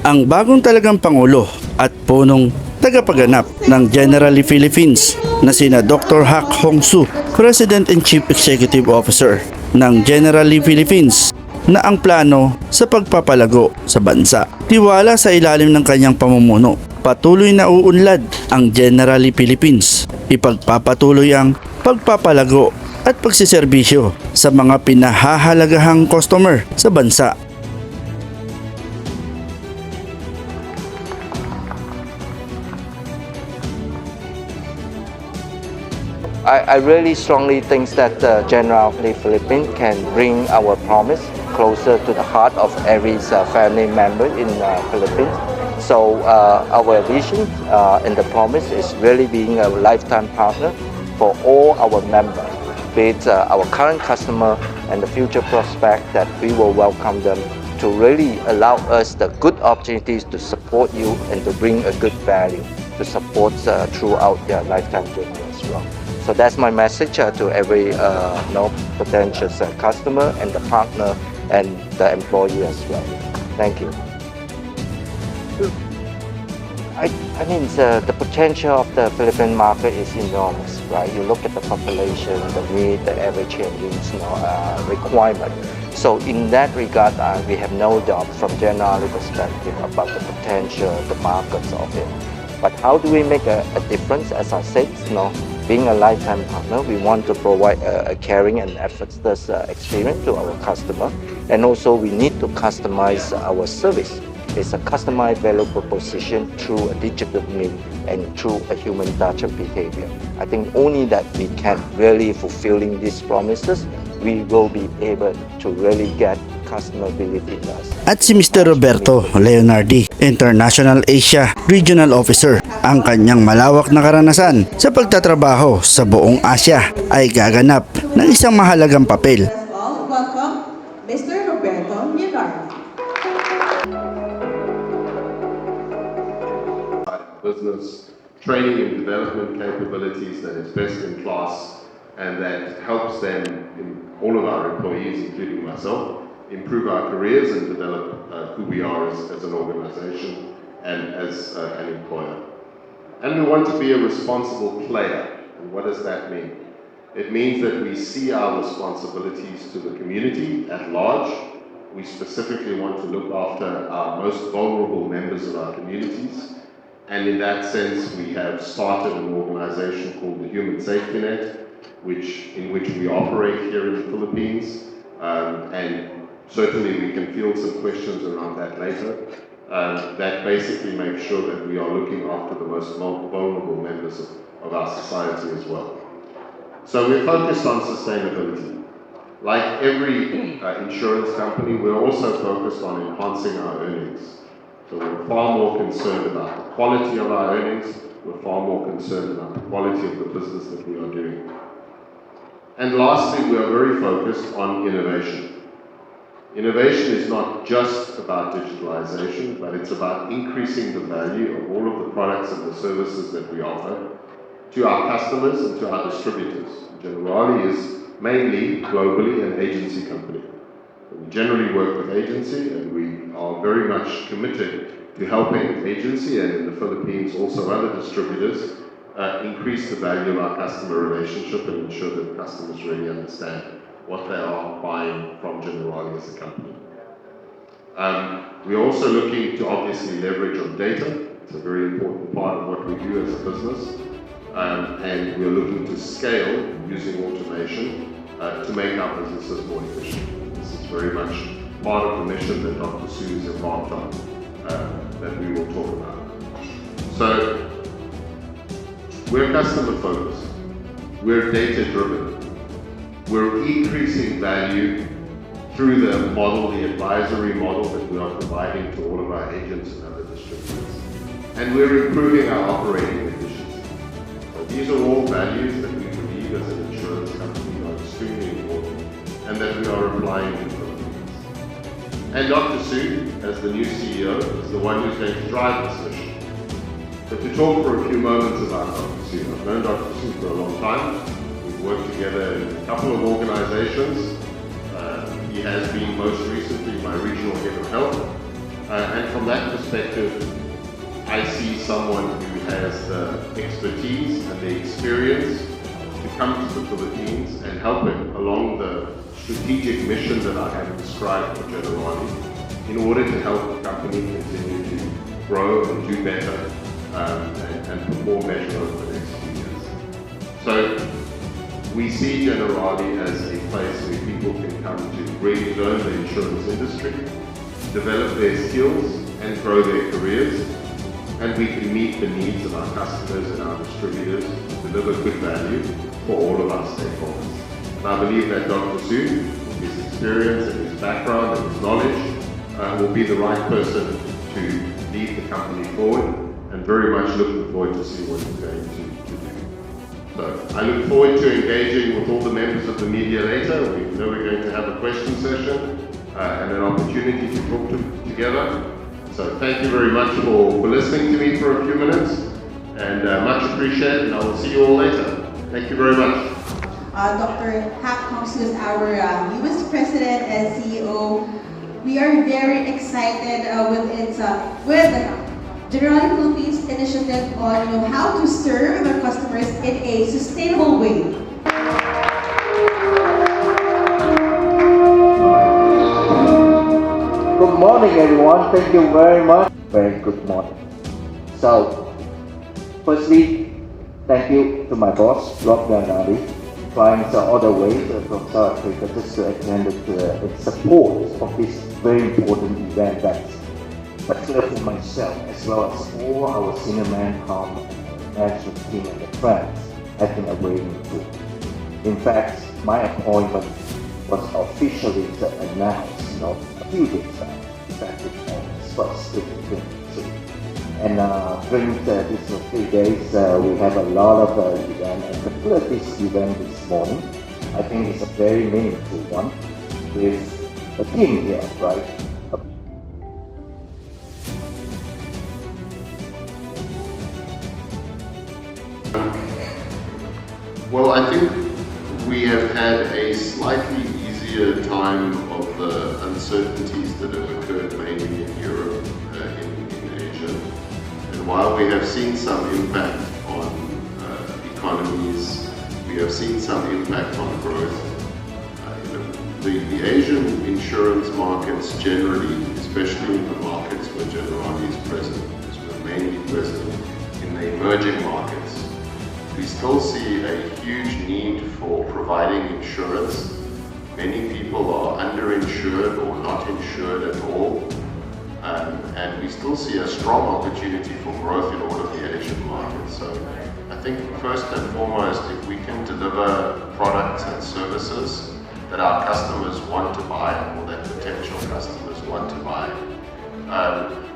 ang bagong talagang Pangulo at Punong Tagapagpaganap ng Generali Philippines na sina Dr. Hak Hong Soo, President and Chief Executive Officer ng Generali Philippines, na ang plano sa pagpapalago sa bansa. Tiwala sa ilalim ng kanyang pamumuno, patuloy na uunlad ang Generali Philippines. Ipagpapatuloy ang pagpapalago at pagsiserbisyo sa mga pinahahalagahang customer sa bansa. I really strongly think that Generali Philippines can bring our promise closer to the heart of every family member in Philippines. So our vision and the promise is really being a lifetime partner for all our members, be it our current customer and the future prospect, that we will welcome them to really allow us the good opportunities to support you and to bring a good value to support throughout their lifetime journey as well. So that's my message to every potential customer and the partner and the employee as well. Thank you. I mean, the potential of the Philippine market is enormous, right? You look at the population, the need, the ever-changing requirement. So in that regard, we have no doubt from Generali perspective about the potential, the markets of it. But how do we make a difference? As I said, being a lifetime partner, we want to provide a caring and effortless experience to our customer. And also we need to customize our service. It's a customized value proposition through a digital means and through a human touch and behavior. I think only that we can really fulfilling these promises, we will be able to really get customer belief in us. At si Mr. Robeeto Leonardi, International Asia Regional Officer, ang kanyang malawak na karanasan sa pagtatrabaho sa buong Asya ay gaganap ng isang mahalagang papel. Welcome, Mr. Robeeto Leonardi. Business training and development capabilities that is best in class and that helps them, in all of our employees, including myself, improve our careers and develop who we are as an organization and as an employer. And we want to be a responsible player. And what does that mean? It means that we see our responsibilities to the community at large. We specifically want to look after our most vulnerable members of our communities. And in that sense, we have started an organization called the Human Safety Net, in which we operate here in the Philippines. And certainly we can field some questions around that later. That basically makes sure that we are looking after the most vulnerable members of our society as well. So we're focused on sustainability. Like every insurance company, we're also focused on enhancing our earnings. So we're far more concerned about the quality of our earnings, we're far more concerned about the quality of the business that we are doing. And lastly, we are very focused on innovation. Innovation is not just about digitalization, but it's about increasing the value of all of the products and the services that we offer to our customers and to our distributors. Generali is mainly globally an agency company. We generally work with agency, and we are very much committed to helping agency and in the Philippines also other distributors increase the value of our customer relationship and ensure that customers really understand what they are buying from Generali as a company. We're also looking to obviously leverage on data. It's a very important part of what we do as a business. And we're looking to scale using automation to make our businesses more efficient. This is very much part of the mission that Dr. Soo is embarked on, that we will talk about. So, we're customer focused, we're data driven, we're increasing value through the model, the advisory model that we are providing to all of our agents and other distributors. And we're improving our operating efficiency. So these are all values that we believe as an insurance company are extremely important and that we are applying in the Philippines. And Dr. Soo, as the new CEO, is the one who's going to drive this mission. But to talk for a few moments about Dr. Soo, I've known Dr. Soo for a long time. We've worked together in a couple of organizations. He has been most recently my regional head of health, And from that perspective, I see someone who has the expertise and the experience to come to the Philippines and help it along the strategic mission that I have described for Generali in order to help the company continue to grow and do better and perform better over the next few years. So we see Generali as a place where people can come to really learn the insurance industry, develop their skills and grow their careers, and we can meet the needs of our customers and our distributors to deliver good value for all of our stakeholders. And I believe that Dr. Soo, with his experience and his background and his knowledge, will be the right person to lead the company forward, and very much looking forward to see what he's going to do. So I look forward to engaging with all the members of the media later. We know we're going to have a question session and an opportunity to talk together. So thank you very much for listening to me for a few minutes, and much appreciated, and I will see you all later. Thank you very much. Dr. Hak Hong Soo is our newest president and CEO. We are very excited with Generali Philippines initiative on how to serve their customers in a sustainable way. Good morning, everyone. Thank you very much. Very good morning. So, firstly, thank you to my boss, Rob Leonardi, flying all the way from South Africa just to attend in support of this very important event that's particularly for myself as well as all our senior manpower management team and the friends have been awaiting to. In fact, my appointment was officially announced a few days back, effective August 1st, 2022. And during these 3 days, we have a lot of events, and particularly this event this morning, I think it's a very meaningful one with a team here, right? Well, I think we have had a slightly easier time of the uncertainties that have occurred mainly in Europe, in Asia. And while we have seen some impact on economies, we have seen some impact on growth. The Asian insurance markets generally, especially in the markets where Generali is present, because we're mainly present in the emerging markets, we still see a huge need for providing insurance. Many people are underinsured or not insured at all. And we still see a strong opportunity for growth in all of the Asian markets. So I think first and foremost, if we can deliver products and services that our customers want to buy or that potential customers want to buy,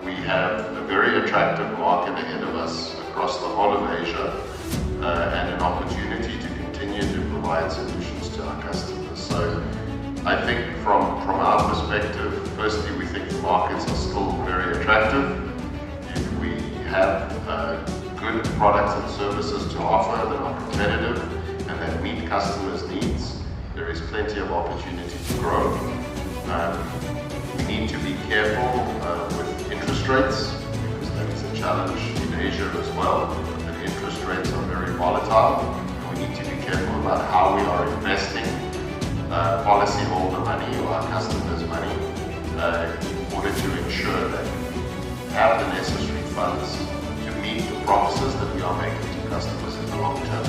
we have a very attractive market ahead of us across the whole of Asia, and an opportunity to continue to provide solutions to our customers. So I think from our perspective, firstly, we think the markets are still very attractive. If we have good products and services to offer that are competitive and that meet customers' needs, there is plenty of opportunity to grow. We need to be careful with interest rates, because that is a challenge in Asia as well. And interest rates are very volatile. We need to be careful about how we are investing policyholder money or our customers' money in order to ensure that we have the necessary funds to meet the promises that we are making to customers in the long term.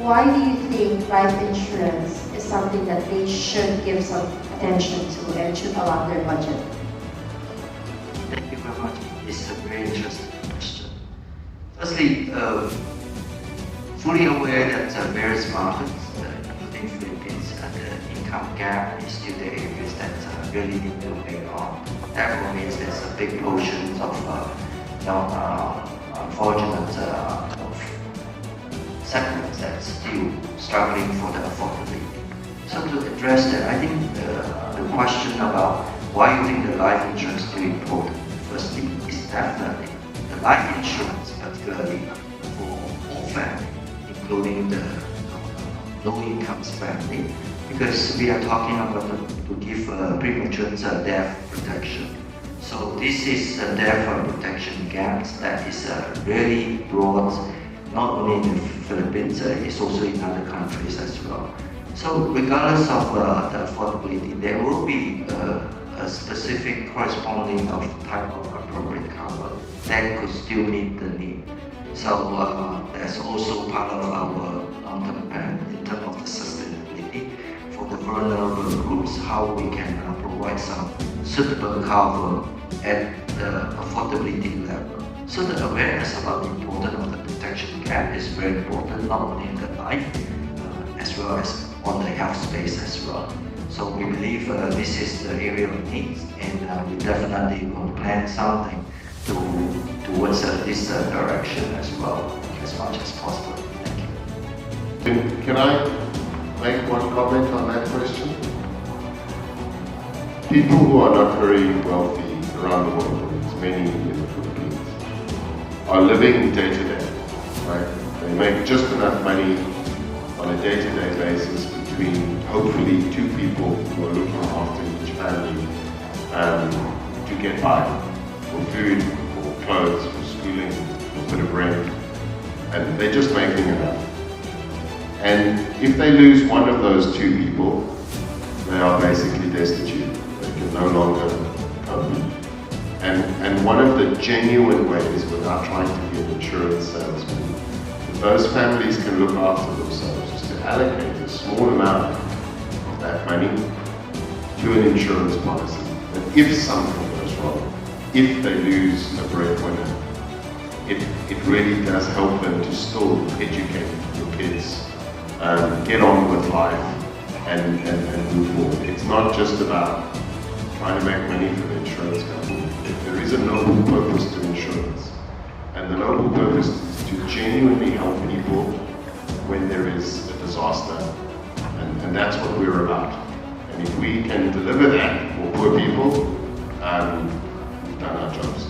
Why do you think life insurance is something that they should give some attention to and should allow their budget? Thank you very much. This is a very interesting question. Firstly, fully aware that various markets, including Philippines, the income gap is still the areas that really need to pay off. Therefore, means there's a big portion of unfortunate segments that's still struggling for the affordability. So to address that, I think the question about why you think the life insurance is still important, firstly, is definitely the life insurance, particularly for all families, including the low-income family, because we are talking about to give premature death protection. So this is therefore protection gaps that is really broad, not only in the Philippines, it's also in other countries as well. So regardless of the affordability, there will be a specific corresponding of type of appropriate cover that could still meet the need. So that's also part of our long-term plan in terms of the sustainability for the vulnerable groups, how we can provide some suitable cover at the affordability level. So the awareness about the importance of the protection gap is very important, not only in the life, as well as on the health space as well. So we believe this is the area of needs, and we definitely will plan something towards this direction as well, as much as possible. Thank you. Can I make one comment on that question? People who are not very wealthy around the world, there's many in the Philippines, are living day to day, right? They make just enough money on a day-to-day basis between hopefully two people who are looking after each family to get by for food, for clothes, for schooling, for a bit of rent, and they're just making enough. And if they lose one of those two people, they are basically destitute. They can no longer cope. And one of the genuine ways, without trying to be an insurance salesman, that those families can look after themselves is to allocate a small amount of that money to an insurance policy. That if something goes wrong, if they lose a breadwinner, it really does help them to still educate your kids, get on with life, and move forward. It's not just about trying to make money for the insurance company. There is a noble purpose to insurance, and the noble purpose is to genuinely help people when there is a disaster, and that's what we're about. And if we can deliver that for poor people, we've done our jobs.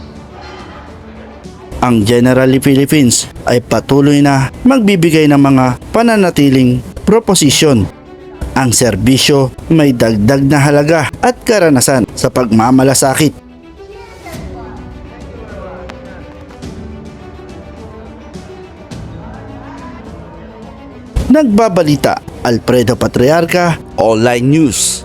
Ang Generali Philippines ay patuloy na magbibigay ng mga pananatiling proposisyon. Ang serbisyo may dagdag na halaga at karanasan sa pagmamalasakit. Nagbabalita, Alfredo Patriarca, Online News.